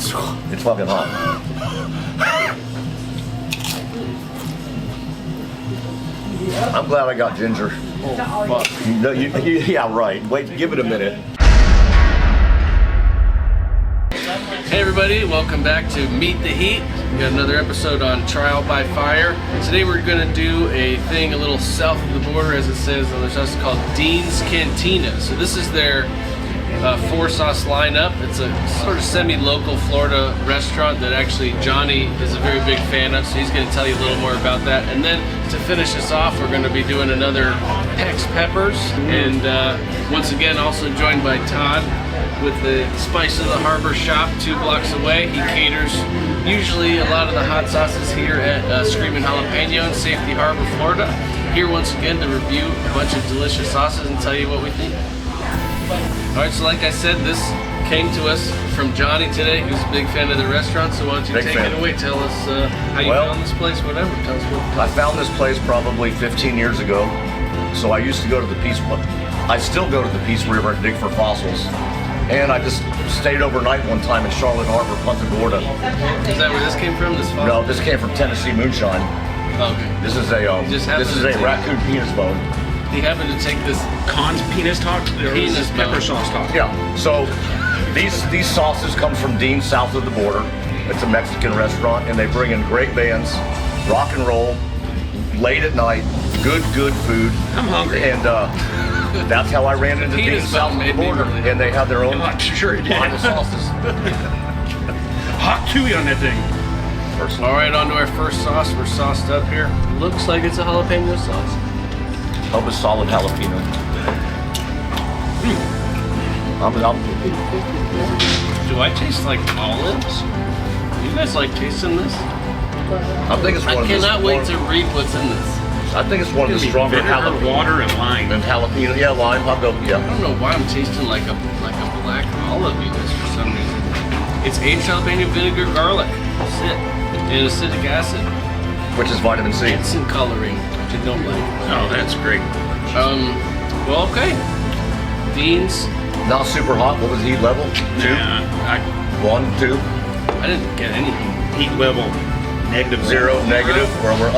It's fucking hot. I'm glad I got ginger. Oh, No, yeah, right. Wait, give it a minute. Hey everybody, welcome back to Meet the Heat. We got another episode on Trial by Fire. Today we're going to do a thing a little south of the border, as it says on the sauce, called Dean's Cantina. So this is their 4-sauce lineup. It's a sort of semi-local Florida restaurant that actually Johhny is a very big fan of, so he's going to tell you a little more about that. And then to finish us off, we're going to be doing another PexPeppers, and once again also joined by Todd with the Spice of the Harbor shop 2 blocks away. He caters usually a lot of the hot sauces here at Screaming Jalapeno in Safety Harbor, Florida. Here once again to review a bunch of delicious sauces and tell you what we think. Alright, so like I said, this came to us from Johhny today, who's a big fan of the restaurant, so why don't you take it away, tell us how you found this place, whatever, tell us what. I found this place probably 15 years ago, so I used to go to the Peace, I still go to the Peace River and dig for fossils, and I just stayed overnight one time in Charlotte Harbor, Punta Gorda. Is that where this came from, this fossil? No, this came from Tennessee moonshine. Okay. This is a raccoon penis bone. He happened to take this Kahn's penis talk? Penis pepper sauce talk. Yeah, so these sauces come from Dean, south of the border. It's a Mexican restaurant, and they bring in great bands, rock and roll, late at night, good food. I'm hungry. And that's how I ran into Dean, south of the border. And they have their own line of sauces. Hot chewy on that thing. Alright, on to our first sauce. We're sauced up here. Looks like it's a jalapeno sauce. Of a solid jalapeno. Do I taste like olives? You guys like tasting this? I think it's one of the. I cannot wait to read what's in this. I think it's one of the stronger jalapeno. Water and lime. And jalapeno, yeah, lime. I'll go, yeah. I don't know why I'm tasting like a black olive in this for some reason. It's aged jalapeno vinegar garlic. That's it. And acidic acid. Which is vitamin C. It's in coloring, which I don't like. Oh, that's great. Well, okay. Dean's. Not super hot. What was the heat level? 2? Yeah, 1, 2. I didn't get any heat level negative 0, negative.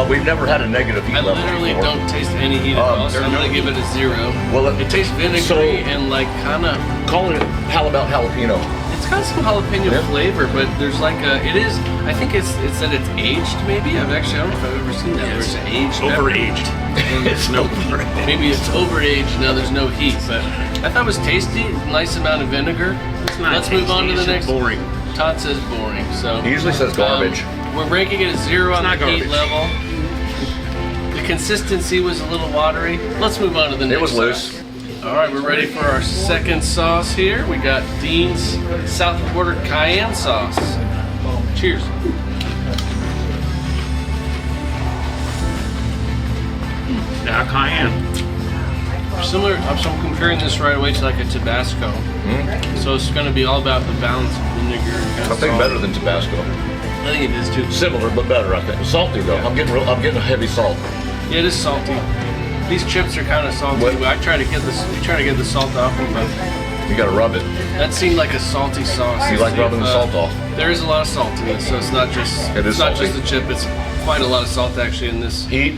We've never had a negative heat level. I literally before. don't taste any heat at all, so I'm gonna give it a 0. Well, it tastes vinegary and like kind of. Calling it jalapeno. It's got some jalapeno flavor, but there's like a. It is. I think it's that it's aged. Maybe I don't know if I've ever seen that. Where it's aged. Overaged. It's Maybe it's overaged. Now there's no heat, but I thought it was tasty. Nice amount of vinegar. It's not Let's tasty, move on to the next. Boring. Todd says boring. So He usually says garbage. We're ranking it a 0 on the heat level. The consistency was a little watery. Let's move on to the next. It was loose. All right, we're ready for our second sauce here. We got Dean's South of the Border Cayenne sauce. Cheers. Now cayenne. Similar, I'm comparing this right away to like a Tabasco. So it's going to be all about the balance of vinegar and kind I of think salt. better than Tabasco. I think it is too. Similar, but better, I think. Salty though. I'm getting a heavy salt. Yeah, it is salty. These chips are kind of salty. But I try to get the salt off them, but You gotta rub it. that seemed like a salty sauce. You like rubbing the salt off? There is a lot of salt in this, so it's not just not just the chip. It's quite a lot of salt actually in this. Heat.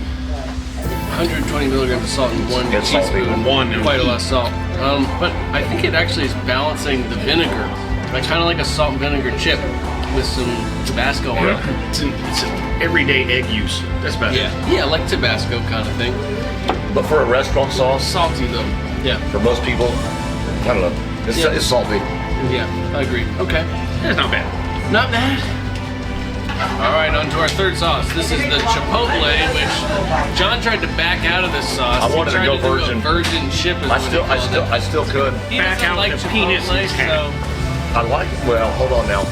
120 milligrams of salt in 1 It's salty. teaspoon. Quite a lot of salt. But I think it actually is balancing the vinegar. I kind of like a salt and vinegar chip with some Tabasco on it. It's an everyday egg use. That's better. Yeah, like Tabasco kind of thing. But for a restaurant sauce, Salty though. Yeah. for most people, I don't know. It's salty. Yeah, I agree. Okay. That's not bad. Not bad. All right, on to our third sauce. This is the Chipotle, which John tried to back out of this sauce. I wanted to go do virgin. a virgin chip. I still could. He Back doesn't out like the penis Chipotle, intact. so I like it. Well, hold on now.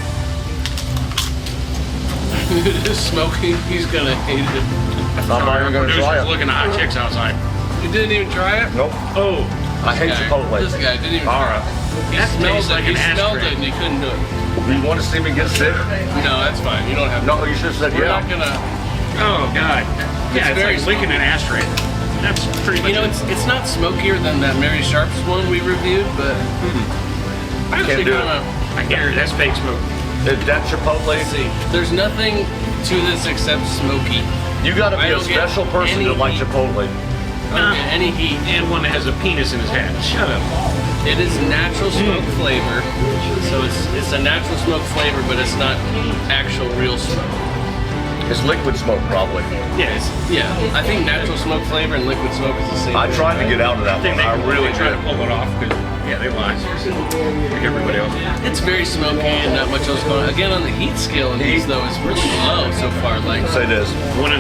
smoking. He's gonna hate it. I'm not even gonna try Producer's it. looking at hot chicks outside. You didn't even try it. Nope. Oh, I hate Chipotle. This guy didn't even. All right. He That smelled tastes it. like He an smelled ashtray. it and he couldn't do it. Do you want to see me get sick? No, that's fine. You don't have to. No, you should have said We're yeah. not gonna. oh God. Yeah, it's very like licking an ashtray. That's pretty much You know, it. it's not smokier than that Mary Sharp's one we reviewed, but I Can't actually do it. kind of. I get it. That's fake smoke. That Chipotle. Let's see. There's nothing to this except smoky. You got to be I a don't get special person any to like heat. Chipotle. I don't get any heat. And one that has a penis in his hat. Shut up. It is natural smoke flavor, so it's a natural smoke flavor, but it's not actual real smoke. It's liquid smoke, probably. Yes. Yeah, I think natural smoke flavor and liquid smoke is the same. I thing, tried to right? get out of that I think one. I they really try did. to pull it off because, yeah, they lie. Like everybody else. It's very smoky and not much else going on. Again, on the heat scale in these, though, is really low so far. Like, Say this. 1.5.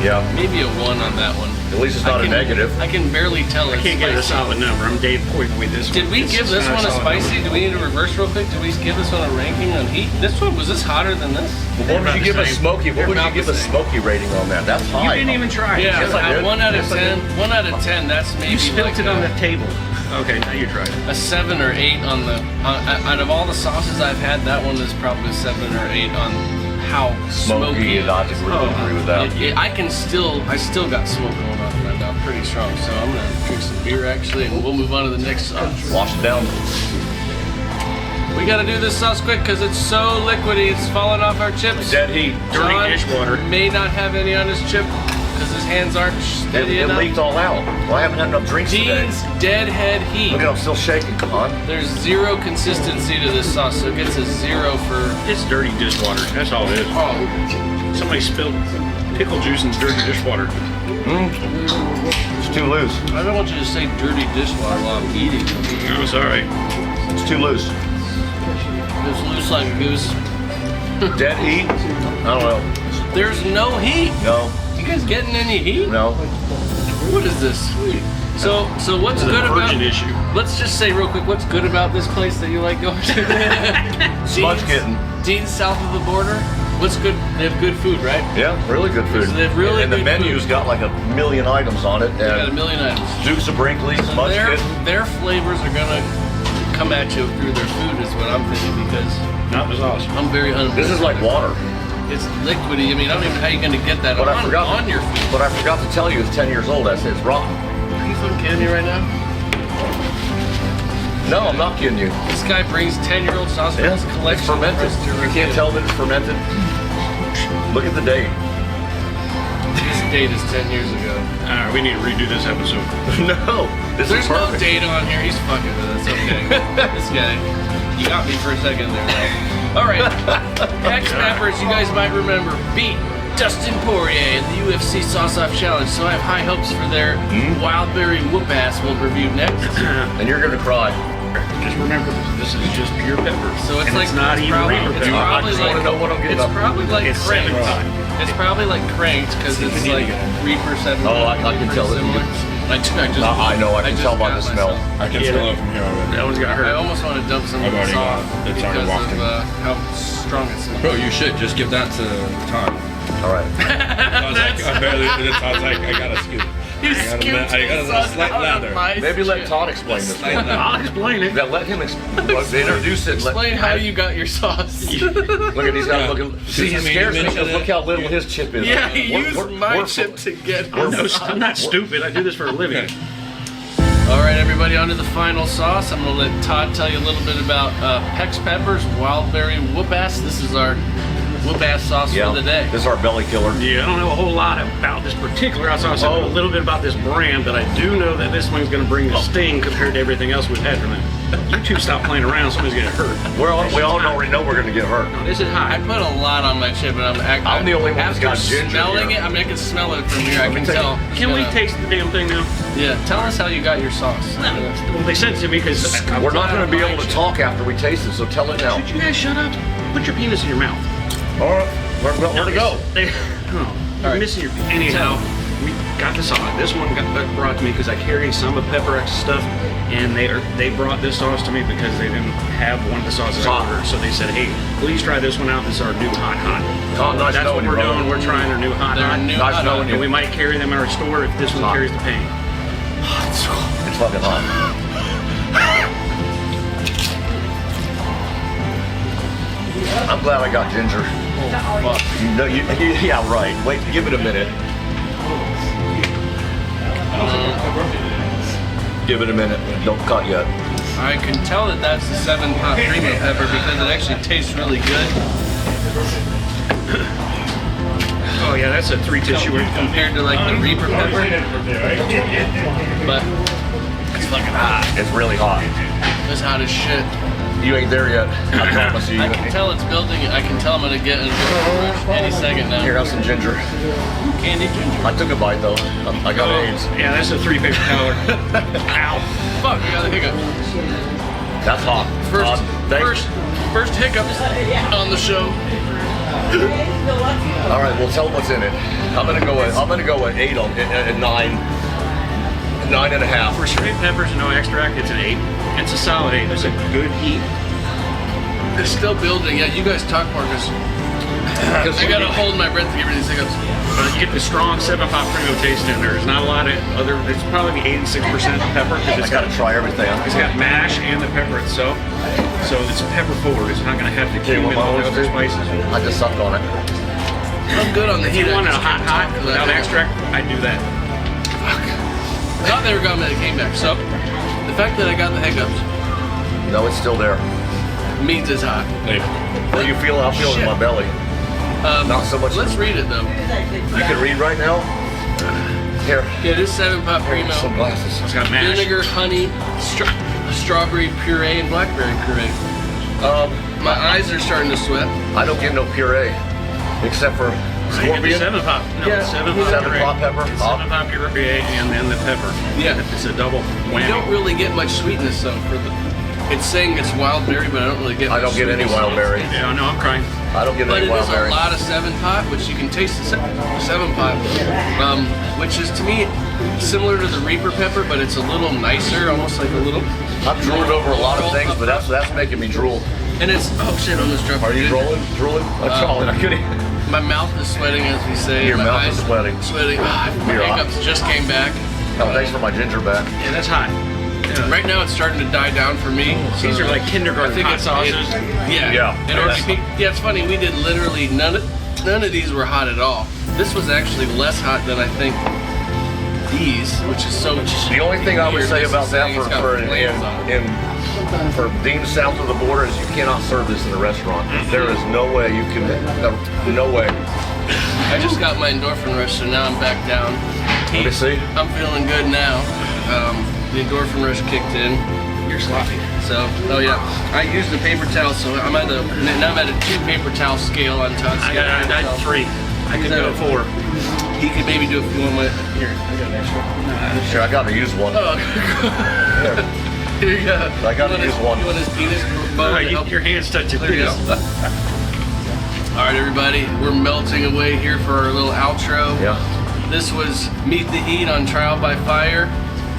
Yeah. maybe a 1 on that one. At least it's not a negative. I can barely tell I it's can't give it a spicy. solid number. I'm Dave pointing with this Did one. we It's give this not one a solid spicy? number. Do we need to reverse real quick? Did we give this one a ranking on heat? Was this hotter than this? What would you give a same. smoky? What They're would you about give the a same. smoky rating on that? That's You high. didn't even try it. Yeah, Yes, I did. 1 out of Yes, I 10. did. 1 out of 10. That's maybe You spilled like it on the table. Okay, now you try it. a 7 or 8 on the. Out of all the sauces I've had, that one is probably 7 or 8 on how smoky. Smoky, and I agree with that. I still got smoke going on in my mouth, pretty strong. So I'm gonna drink some beer actually, and we'll move on to the next sauce. Wash it down. We gotta do this sauce quick because it's so liquidy. It's falling off our chips. Dead heat. Dirty John dishwater. may not have any on his chip because his hands aren't steady It enough. leaked all out. Well, I haven't had enough drinks today. Dean's deadhead heat. Look at I'm still shaking. Come on. There's zero consistency to this sauce, so it gets a 0 for. It's dirty dishwater. That's all it is. Oh, Somebody spilled pickle juice in dirty dishwater. It's too loose. I don't want you to say dirty dishwater while I'm eating. I'm sorry. It's too loose. It's loose like a goose. Dead heat? I don't know. There's no heat. No. You guys getting any heat? No. What is this? So what's It's a good about? virgin issue. Let's just say real quick, what's good about this place that you like going to? Smudge kitten. Dean's south of the border. What's good? They have good food, right? Yeah, really good food. So they have really and the good menu's food. got like a million items on it. They got a And million items. Dukes of Brinkley, So Smudge Kitten. their flavors are gonna come at you through their food, is what I'm thinking, because Not the sauce. I'm very This is like water. It's liquidy. I mean, I don't even know how you're gonna get that But I forgot on your food. But I forgot to tell you, it's 10 years old. I said it's rotten. Are you fucking kidding me right now? No, I'm not kidding you. This guy brings 10-year-old sauce from his It's collection. fermented. You can't tell that it's fermented. Look at the date. This date is 10 years ago. We need to redo this episode. No, this There's is no perfect. date on here. He's fucking with us. Okay. This guy. You got me for a second there. All right. PexPeppers, you guys might remember, beat Dustin Poirier in the UFC Sauce-Off Challenge. So I have high hopes for their Wildberry Whoop Ass we'll review next. And you're gonna cry. Just remember, this is just pure pepper. So it's and like it's not even probably, reaper it's pepper. I probably just like wanna know what I'm getting it's up to. probably like It's cranked. seven. It's probably like cranked because it's like Reaper 7. Oh, I can tell that you similar. I just. I know, I can just tell by got the smell. myself. I can Yeah. smell it from here already. That one's got I hurt. almost want to dump some of I've this already off got it. It's already because walked of in. how strong it smells. Bro, you should just give that to Todd. All right. I was like, I was like, I gotta scoop. You I scooped got a sauce slight out of lather. my Maybe let shit. Todd explain this Slight one. lather. I'll explain it. Yeah, let him introduce it. Explain how you got your sauce. Look at these guys Yeah. looking. See, he I mean, you scares me mentioned because look it. how little his chip is. Yeah, he We're- used we're- my we're- chip to get I'm, his no, sauce. I'm not stupid. I do this for a living. Okay. All right, everybody, on to the final sauce. I'm going to let Todd tell you a little bit about PexPeppers Wildberry Whoop Ass. This is our Whoop Ass sauce Yeah, for the day. this is our belly killer. Yeah, I don't know a whole lot about this particular hot sauce. I know a little bit about this brand, but I do know that this one's going to bring the sting compared to everything else we've had from them. You two stop playing around, somebody's going to hurt. We all already know we're going to get hurt. No, this is I hot. put a lot on my chip, and I'm the only one that's after got ginger smelling here. it. I mean, I can smell it from here. I can take- tell. Can we Yeah. taste the damn thing now? Yeah, tell us how you got your sauce. Well, they sent it to me because We're not going to be able to talk after we taste it, so tell it now. Should you guys shut up? Put your penis in your mouth. All right, where to go? You're missing your. Anyhow, we got this sauce. This one got brought to me because I carry some of Pepper X stuff, and they brought this sauce to me because they didn't have one of the sauces I ordered. So they said, "Hey, please try this one out. This is our new hot." Oh, nice That's what knowing you, we're brother. doing. We're trying our new hot. They're new Nice hot knowing dog. you. And we might carry them in our store if this one Hot. carries the pain. It's fucking hot. I'm glad I got ginger. No, yeah, right. Wait, give it a minute. Give it a minute. Don't cut yet. I can tell that that's the 7-pot premium pepper because it actually tastes really good. Oh yeah, that's a 3 tissue compared to like the Reaper pepper. But it's fucking hot. It's really hot. It's hot as shit. You ain't there yet. I promise you. I can tell it's building. I can tell I'm gonna get any second now. Here, have some ginger. Candy ginger. I took a bite though. I got AIDS. Yeah, that's a 3 paper towel. Ow. Fuck, I got a hiccup. That's hot. First hiccups on the show. All right, well, tell them what's in it. I'm gonna go at 8 on at 9.5. For straight peppers and no extract, it's an 8. It's a solid 8. There's a good heat. It's still building. Yeah, you guys talk, Marcus. I gotta hold my breath to get rid of these hiccups. You get the strong 7-pot primo taste in there. There's not a lot of other. It's probably 86% pepper because I gotta try everything. It's got mash and the pepper itself, so it's pepper forward. It's not gonna have to accumulate all those other spices. I just sucked on it. I'm good on the heat. If you want it hot without extract, I'd do that. Fuck. I thought they were gone, but it came back. So the fact that I got the hiccups, No, it's still there. means it's hot. What do you feel? I feel it in my belly. Not so much. Let's read it though. You can read right now. Here. Yeah, this 7-pot primo. Some glasses. It's got mash. Vinegar, honey, strawberry puree, and blackberry puree. My eyes are starting to sweat. I don't get no puree, except for scorpion. 7-pot. No, Yeah. 7-pot pepper. 7-pot puree and then the pepper. Yeah. It's a double You whammy. don't really get much sweetness though. It's saying it's wildberry, but I don't really get. I don't get any wildberry. Yeah, no, I'm crying. I don't get But any it is a wildberry. lot of 7-pot, which you can taste the 7-pot, which is to me similar to the Reaper pepper, but it's a little nicer, almost like a little. I've drooled over a lot of things, but that's making me drool. And it's shit, I almost dropped. Are you drooling? I'm drooling. I couldn't. My mouth is sweating, as we say. Your my mouth eyes is sweating. Sweating. My You're hot. hiccups just came back. Oh, thanks for my ginger back. Yeah, that's hot. Yeah. Right now, it's starting to die down for me. These are like kindergarten hot sauces. Yeah. Yeah. Yeah, it's funny. We did literally none of these were hot at all. This was actually less hot than I think these, which is so. The only thing I would weird. say This about is that saying it's got flames on it. for being south of the border is you cannot serve this in a restaurant. There is no way you can. No way. I just got my endorphin rush, so now I'm back down. Let me see. I'm feeling good now. The endorphin rush kicked in. You're sloppy. So, oh yeah, I used the paper towel, so now I'm at a 2 paper towel scale on Todd's I scale. got 3. I could go 4. He could maybe do a few more. Here, I got an extra. Sure, I gotta use one. Oh, Here. here you go. I gotta use one. You want his penis bone to help? Your hands touch it. There you go. All right, everybody, we're melting away here for our little outro. Yeah. This was Meet the Heat on Trial by Fire.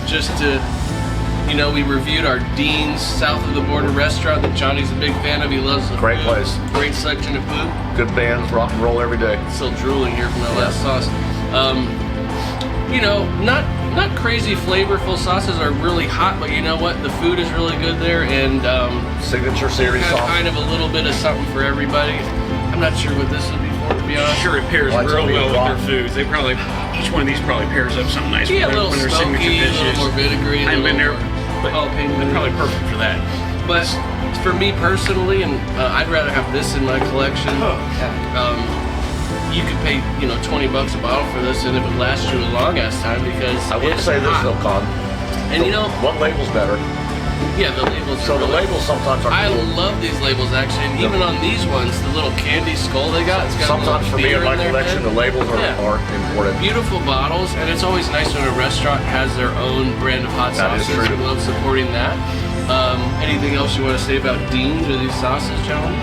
Just to, we reviewed our Dean's South of the Border restaurant that Johhny's a big fan of. He loves the Great food. place. Great selection of food. Good bands, rock and roll every day. Still drooling here from that last sauce. Not crazy flavorful sauces are really hot, but you know what? The food is really good there, and Signature series have sauce. kind of a little bit of something for everybody. I'm not sure what this would be for, to be I'm honest. sure it pairs Well, I real told you well it's with rock. their foods. They probably, each one of these probably pairs up something nice Yeah, a with little their signature smoky, a dishes. little more vinegary. I haven't been there, but jalapeno. they're probably perfect for that. But for me personally, and I'd rather have this in my collection. You could pay, $20 a bottle for this, and it would last you a long ass time because I wouldn't it's say this hot. though, Kahn. And what label's better? yeah, the labels. So are the really, labels sometimes are I cool. love these labels actually, and even on these ones, the little candy skull they got. It's got Sometimes a for little me in beer my there, collection, man. the labels are important. Beautiful bottles, and it's always nice when a restaurant has their own brand of hot That is sauces. true. We love supporting that. Anything else you want to say about Dean's or these sauces, Johhny?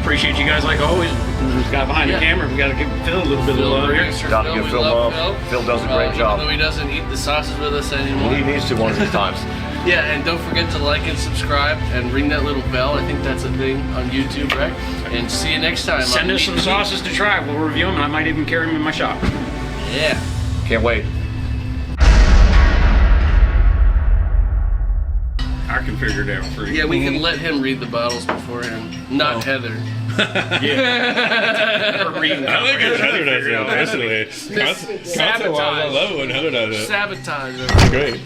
Appreciate you guys like always. This guy behind the camera, we got to give Phil a little bit of love here. Gotta give Phil love. Phil does a great job. Even though he doesn't eat the sauces with us anymore. He needs to one of these times. Yeah, and don't forget to like and subscribe and ring that little bell. I think that's a thing on YouTube, right? And see you next time. Send on us some Meet the Heat. sauces to try. We'll review them, and I might even carry them in my shop. Yeah. Can't wait. I can figure it out for you. Yeah, we can let him read the bottles beforehand, not Heather. Yeah. Or reading I like it. Heather does figure it out. personally. Content-wise, I love it when Heather does it. Sabotage. It's great.